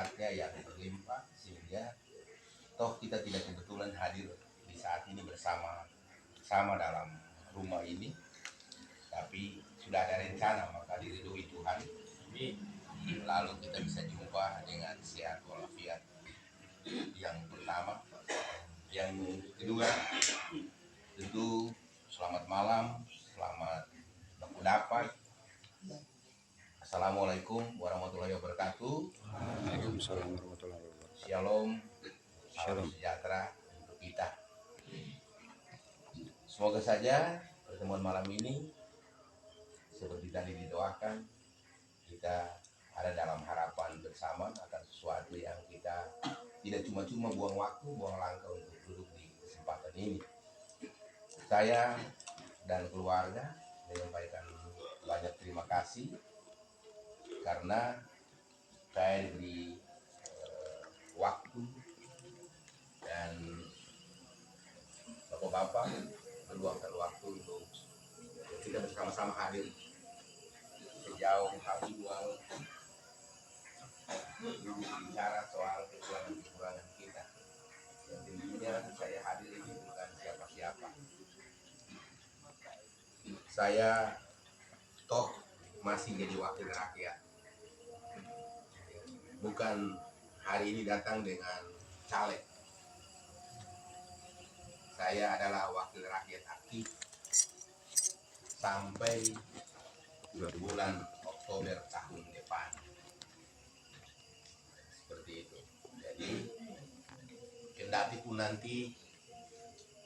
berkatnya yang berlimpah, sehingga toh kita tidak kebetulan hadir di saat ini bersama dalam rumah ini, tapi sudah ada rencana, maka diridhoi Tuhan. Lalu kita bisa jumpa dengan sehat walafiat. Yang pertama, yang kedua, tentu selamat malam, selamat dapat. Assalamualaikum warahmatullahi wabarakatuh. Waalaikumsalam warahmatullahi wabarakatuh. Shalom, salam Shalom. sejahtera untuk kita. Semoga saja pertemuan malam ini seperti tadi didoakan, kita ada dalam harapan bersama akan sesuatu yang kita tidak cuma-cuma buang waktu, buang langkah untuk duduk di kesempatan ini. Saya dan keluarga menyampaikan banyak terima kasih karena saya diberi waktu dan bapak-bapak meluangkan waktu untuk kita bersama-sama hadir sejauh hari dua bicara soal kekurangan kita. Yang tentunya saya hadir ini bukan siapa-siapa. Saya toh masih jadi wakil rakyat. Bukan hari ini datang dengan caleg. Saya adalah wakil rakyat aktif sampai bulan Oktober tahun depan. Seperti itu. Jadi kendati pun nanti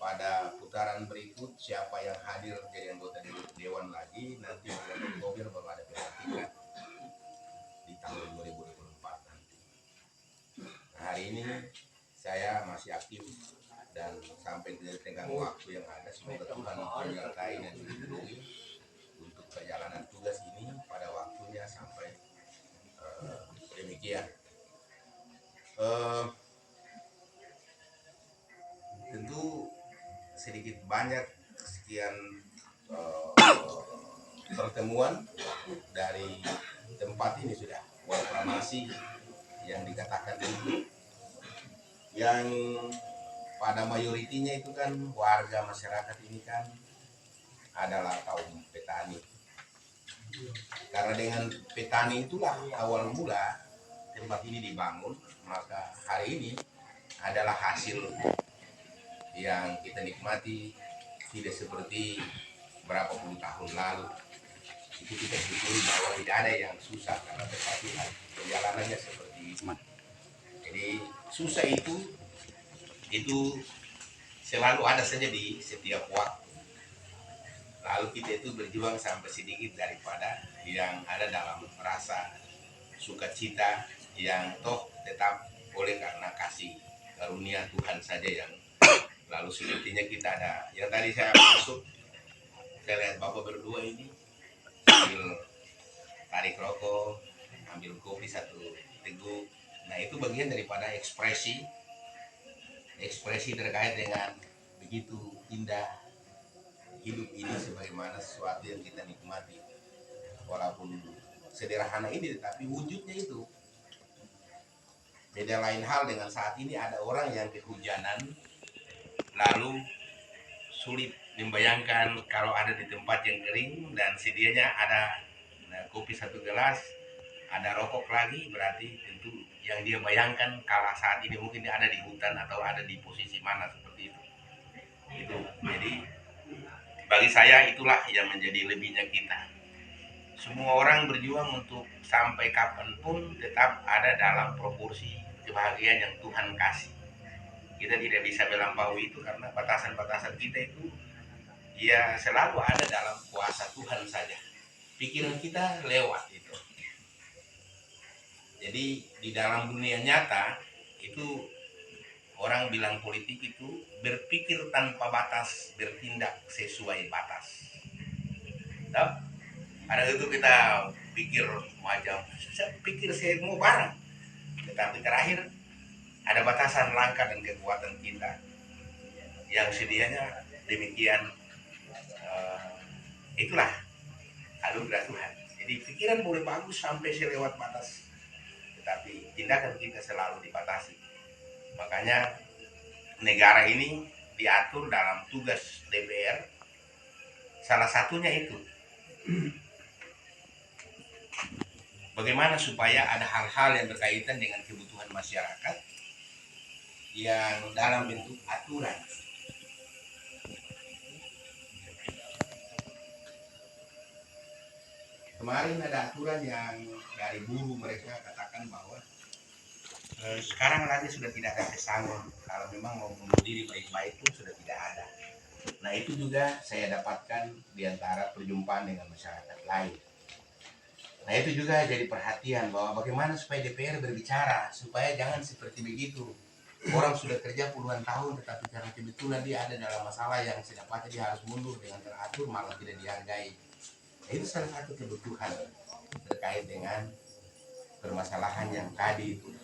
pada putaran berikut siapa yang hadir jadi anggota dewan lagi, nanti bulan Oktober baru ada pelantikan di tahun 2024 nanti. Nah, hari ini saya masih aktif dan sampai di tenggang waktu yang ada, semoga Tuhan menyertai dan melindungi untuk perjalanan tugas ini pada waktunya sampai demikian. Tentu sedikit banyak sekian pertemuan dari tempat ini sudah proklamasi yang dikatakan itu, yang pada mayoritinya itu kan warga masyarakat ini kan adalah kaum petani. Karena dengan petani itulah awal mula tempat ini dibangun, maka hari ini adalah hasil yang kita nikmati, tidak seperti berapa puluh tahun lalu. Itu kita syukuri bahwa tidak ada yang susah karena tempat perjalanannya seperti itu. Jadi susah itu selalu ada saja di setiap waktu. Lalu kita itu berjuang sampai sedikit daripada yang ada dalam rasa sukacita yang toh tetap oleh karena kasih karunia Tuhan saja yang lalu sepertinya kita ada. Yang tadi saya masuk, saya lihat bapak berdua ini sambil tarik rokok, ambil kopi satu teguk. Nah, itu bagian daripada ekspresi terkait dengan begitu indah hidup ini sebagaimana sesuatu yang kita nikmati. Walaupun sederhana ini, tetapi wujudnya itu. Beda lain hal dengan saat ini ada orang yang kehujanan, lalu sulit membayangkan kalau ada di tempat yang kering dan sedianya ada kopi satu gelas, ada rokok lagi, berarti tentu yang dia bayangkan kala saat ini mungkin dia ada di hutan atau ada di posisi mana seperti itu. Jadi bagi saya itulah yang menjadi lebihnya kita. Semua orang berjuang untuk sampai kapanpun tetap ada dalam proporsi kebahagiaan yang Tuhan kasih. Kita tidak bisa melampaui itu karena batasan-batasan kita itu ya selalu ada dalam kuasa Tuhan saja. Pikiran kita lewat itu. Jadi di dalam dunia nyata itu orang bilang politik itu berpikir tanpa batas, bertindak sesuai batas. Tahu? Ada itu kita pikir macam, saya pikir saya mau barang, tetapi terakhir ada batasan langkah dan kekuatan kita yang sedianya demikian. Itulah anugerah Tuhan. Jadi pikiran boleh bagus sampai selewat batas, tetapi tindakan kita selalu dibatasi. Makanya negara ini diatur dalam tugas DPR, salah satunya itu bagaimana supaya ada hal-hal yang berkaitan dengan kebutuhan masyarakat yang dalam bentuk aturan. Kemarin ada aturan yang dari buruh mereka katakan bahwa sekarang lagi sudah tidak ada pesangon. Kalau memang mau bunuh diri baik-baik pun sudah tidak ada. Nah itu juga saya dapatkan di antara perjumpaan dengan masyarakat lain. Nah itu juga jadi perhatian bahwa bagaimana supaya DPR berbicara, supaya jangan seperti begitu. Orang sudah kerja puluhan tahun tetapi karena kebetulan dia ada dalam masalah yang sedapatnya dia harus mundur dengan teratur malah tidak dihargai. Nah, itu salah satu kebutuhan terkait dengan permasalahan yang tadi itu.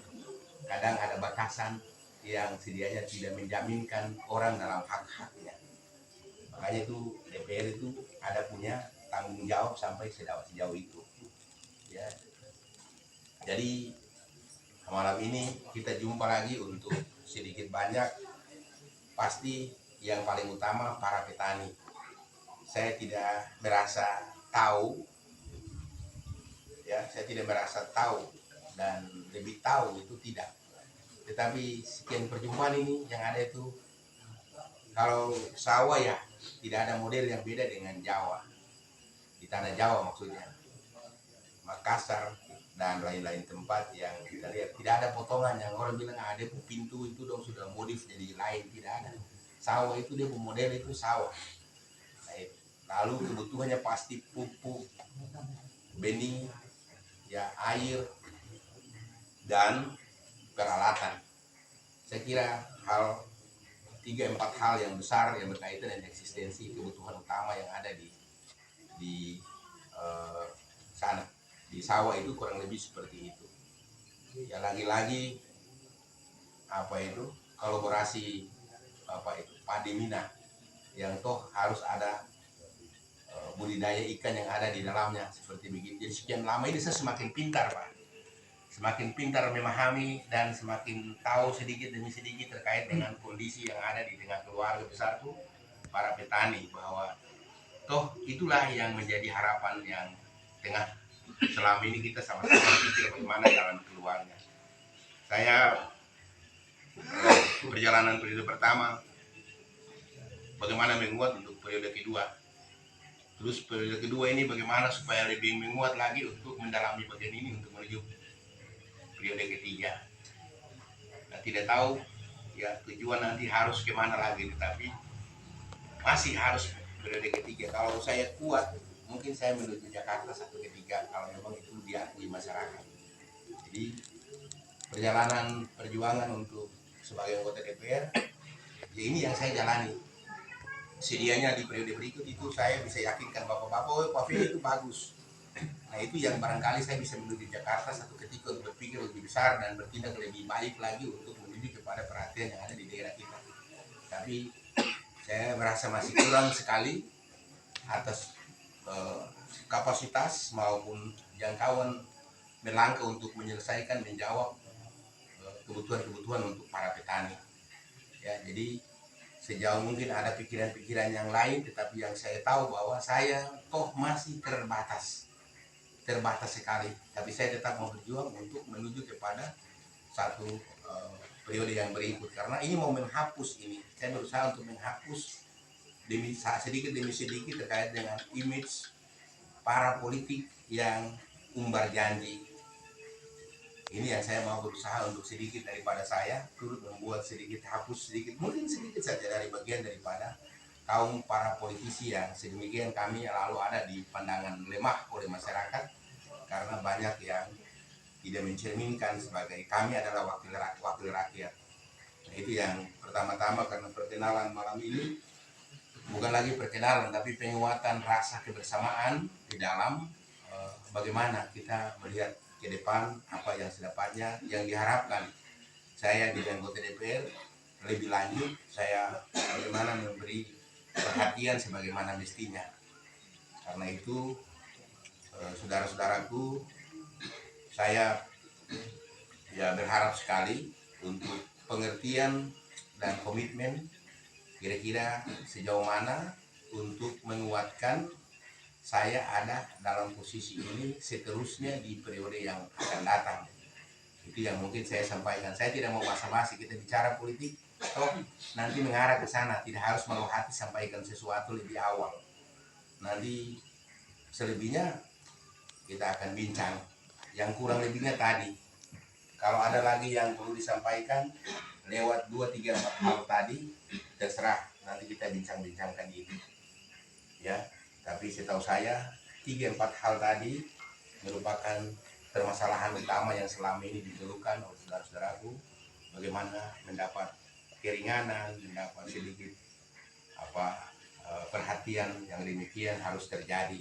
Kadang ada batasan yang sedianya tidak menjaminkan orang dalam hak-haknya. Makanya itu DPR itu ada punya tanggung jawab sampai sejauh itu. Ya. Jadi malam ini kita jumpa lagi untuk sedikit banyak pasti yang paling utama para petani. Saya tidak merasa tahu, ya saya tidak merasa tahu dan lebih tahu itu tidak. Tetapi sekian perjumpaan ini yang ada itu kalau sawah ya tidak ada model yang beda dengan Jawa, di tanah Jawa maksudnya, Makassar dan lain-lain tempat yang kita lihat tidak ada potongan yang orang bilang ada pintu itu dong sudah modif jadi lain, tidak ada. Sawah itu dia model itu sawah. Lalu kebutuhannya pasti pupuk, benih, ya air dan peralatan. Saya kira 3-4 hal yang besar yang berkaitan dengan eksistensi kebutuhan utama yang ada di sana. Di sawah itu kurang lebih seperti itu. Ya lagi-lagi apa itu kolaborasi apa itu Pademina yang toh harus ada budidaya ikan yang ada di dalamnya seperti begitu. Jadi sekian lama ini saya semakin pintar Pak, semakin pintar memahami dan semakin tahu sedikit demi sedikit terkait dengan kondisi yang ada di tengah keluarga besarku para petani, bahwa toh itulah yang menjadi harapan yang tengah selama ini kita sama-sama pikir bagaimana jalan keluarnya. Saya perjalanan periode pertama bagaimana menguat untuk periode kedua. Terus periode kedua ini bagaimana supaya lebih menguat lagi untuk mendalami bagian ini untuk menuju periode ketiga. Nah, tidak tahu ya tujuan nanti harus kemana lagi, tetapi masih harus periode ketiga. Kalau saya kuat, mungkin saya menuju Jakarta satu ketiga kalau memang itu diakui masyarakat. Jadi perjalanan perjuangan untuk sebagai anggota DPR, ya ini yang saya jalani. Sedianya di periode berikut itu saya bisa yakinkan bapak-bapak, oh Pak Fili itu bagus. Nah itu yang barangkali saya bisa menuju Jakarta satu ketika untuk berpikir lebih besar dan bertindak lebih baik lagi untuk menuju kepada perhatian yang ada di daerah kita. Tapi saya merasa masih kurang sekali atas kapasitas maupun jangkauan melangkah untuk menyelesaikan menjawab kebutuhan-kebutuhan untuk para petani. Ya jadi sejauh mungkin ada pikiran-pikiran yang lain, tetapi yang saya tahu bahwa saya toh masih terbatas sekali, tapi saya tetap mau berjuang untuk menuju kepada satu periode yang berikut, karena ini mau menghapus ini. Saya berusaha untuk menghapus sedikit demi sedikit terkait dengan image para politik yang umbar janji. Ini yang saya mau berusaha untuk sedikit daripada saya turut membuat sedikit, hapus sedikit, mungkin sedikit saja dari bagian daripada kaum para politisi yang sedemikian kami lalu ada di pandangan lemah oleh masyarakat karena banyak yang tidak mencerminkan sebagai kami adalah wakil rakyat. Nah, itu yang pertama-tama, karena perkenalan malam ini bukan lagi perkenalan tapi penguatan rasa kebersamaan di dalam bagaimana kita melihat ke depan apa yang sedapatnya yang diharapkan. Saya di anggota DPR lebih lanjut, saya bagaimana memberi perhatian sebagaimana mestinya. Karena itu saudara-saudaraku, saya ya berharap sekali untuk pengertian dan komitmen kira-kira sejauh mana untuk menguatkan saya ada dalam posisi ini seterusnya di periode yang akan datang. Itu yang mungkin saya sampaikan. Saya tidak mau basa-basi, kita bicara politik nanti mengarah ke sana, tidak harus meluah hati sampaikan sesuatu lebih awal. Nanti selebihnya kita akan bincang. Yang kurang lebihnya tadi, kalau ada lagi yang perlu disampaikan lewat 2, 3, 4 hal tadi, terserah nanti kita bincang-bincangkan itu. Ya, tapi setahu saya 3, 4 hal tadi merupakan permasalahan utama yang selama ini dikeluhkan oleh saudara-saudaraku. Bagaimana mendapat keringanan, mendapat sedikit perhatian yang demikian harus terjadi.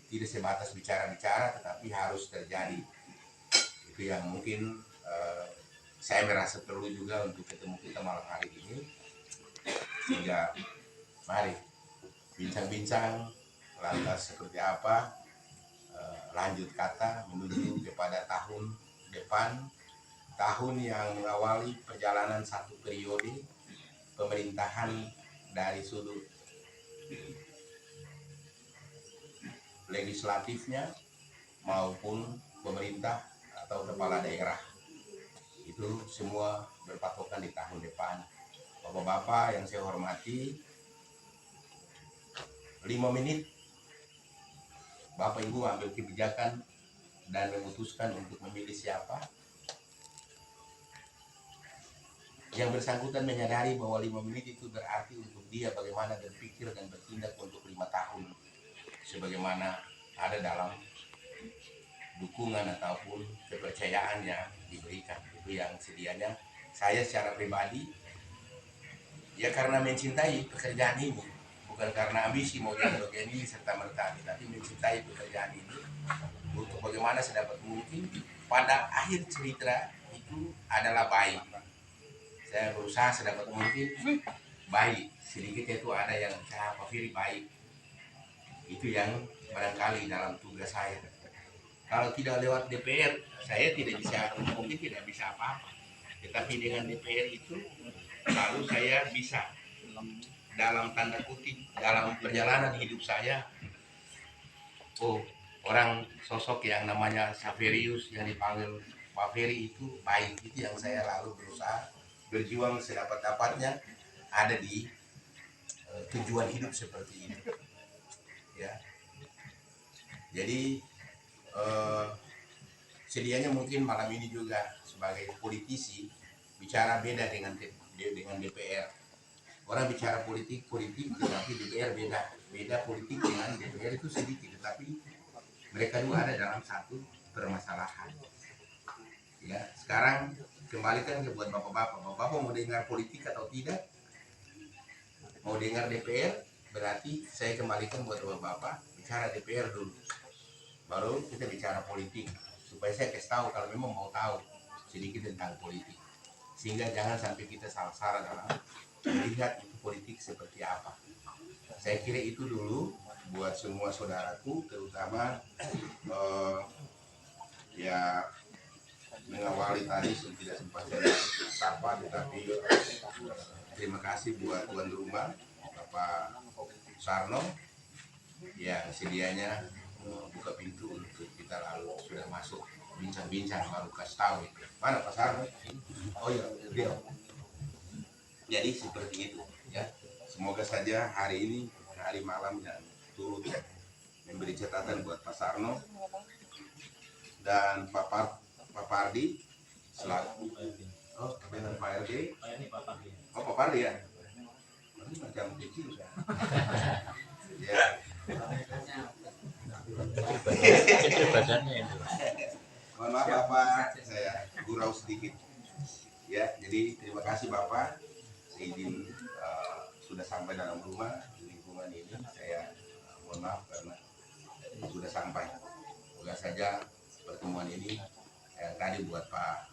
Tidak sebatas bicara-bicara, tetapi harus terjadi. Itu yang mungkin saya merasa perlu juga untuk ketemu kita malam hari ini, sehingga mari bincang-bincang lantas seperti apa lanjut kata menuju kepada tahun depan, tahun yang mengawali perjalanan satu periode pemerintahan dari sudut legislatifnya maupun pemerintah atau kepala daerah. Itu semua berpatokan di tahun depan. Bapak-bapak yang saya hormati, 5 menit Bapak Ibu ambil kebijakan dan memutuskan untuk memilih siapa. Yang bersangkutan menyadari bahwa 5 menit itu berarti untuk dia bagaimana berpikir dan bertindak untuk 5 tahun, sebagaimana ada dalam dukungan ataupun kepercayaan yang diberikan. Itu yang sedianya saya secara pribadi, ya karena mencintai pekerjaan ini, bukan karena ambisi mau jadi bagian ini serta merta, tapi mencintai pekerjaan ini untuk bagaimana sedapat mungkin pada akhir cerita itu adalah baik. Saya berusaha sedapat mungkin baik, sedikit itu ada yang Pak Firi baik. Itu yang barangkali dalam tugas saya. Kalau tidak lewat DPR, saya tidak bisa, mungkin tidak bisa apa-apa. Tetapi dengan DPR itu, lalu saya bisa dalam tanda kutip dalam perjalanan hidup saya, orang sosok yang namanya Saverius yang dipanggil Pak Ferry itu baik. Itu yang saya lalu berusaha berjuang sedapat-dapatnya ada di tujuan hidup seperti ini. Ya, jadi sedianya mungkin malam ini juga sebagai politisi bicara beda dengan DPR. Orang bicara politik, tetapi DPR beda politik dengan DPR itu sedikit, tetapi mereka dua ada dalam satu permasalahan. Ya, sekarang kembalikan ke buat bapak-bapak. Bapak-bapak mau dengar politik atau tidak? Mau dengar DPR? Berarti saya kembalikan buat bapak-bapak bicara DPR dulu. Baru kita bicara politik, supaya saya kasih tahu kalau memang mau tahu sedikit tentang politik, sehingga jangan sampai kita salah-salah dalam melihat itu politik seperti apa. Saya kira itu dulu buat semua saudaraku, terutama ya mengawali tadi tidak sempat saya sapa, tetapi terima kasih buat tuan rumah Bapak Sarno yang sedianya buka pintu untuk kita lalu sudah masuk bincang-bincang baru kasih tahu itu. Mana Pak Sarno? Oh iya, beliau. Jadi seperti itu ya. Semoga saja hari ini hari malam yang turut memberi catatan buat Pak Sarno dan Pak Pardi selaku dengan Pak RD. Oh Pak Pardi ya. Ini macam kecil ya. Ya. Kecil badannya itu. Mohon maaf Bapak, saya gurau sedikit. Ya, jadi terima kasih Bapak. Seizin sudah sampai dalam rumah di lingkungan ini. Saya mohon maaf karena sudah sampai. Semoga saja pertemuan ini yang tadi buat Pak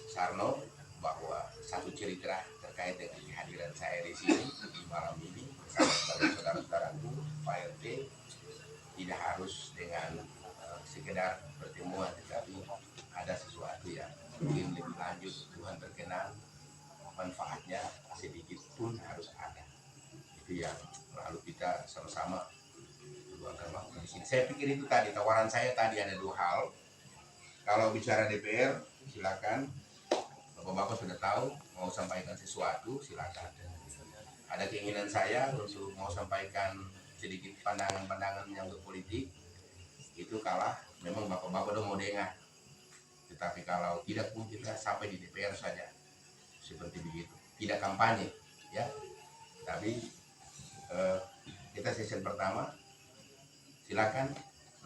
Sarno bahwa satu cerita terkait dengan kehadiran saya di sini di malam ini bersama saudara-saudaraku Pak RT tidak harus dengan sekedar pertemuan, tetapi ada sesuatu mungkin lebih lanjut Tuhan berkenan, manfaatnya sedikit pun harus ada. Itu yang lalu kita sama-sama luangkan waktu di sini. Saya pikir itu tadi tawaran saya tadi ada dua hal. Kalau bicara DPR silakan, bapak-bapak sudah tahu mau sampaikan sesuatu silakan. Ada keinginan saya untuk mau sampaikan sedikit pandangan-pandangan yang berpolitik, itu kalah memang bapak-bapak udah mau dengar. Tetapi kalau tidak pun kita sampai di DPR saja seperti begitu, tidak kampanye ya. Tapi kita sesi pertama silakan,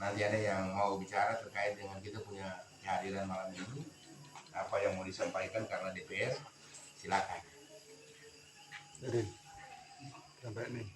nanti ada yang mau bicara terkait dengan kita punya kehadiran malam ini, apa yang mau disampaikan karena DPR silakan. Jadi sampai nih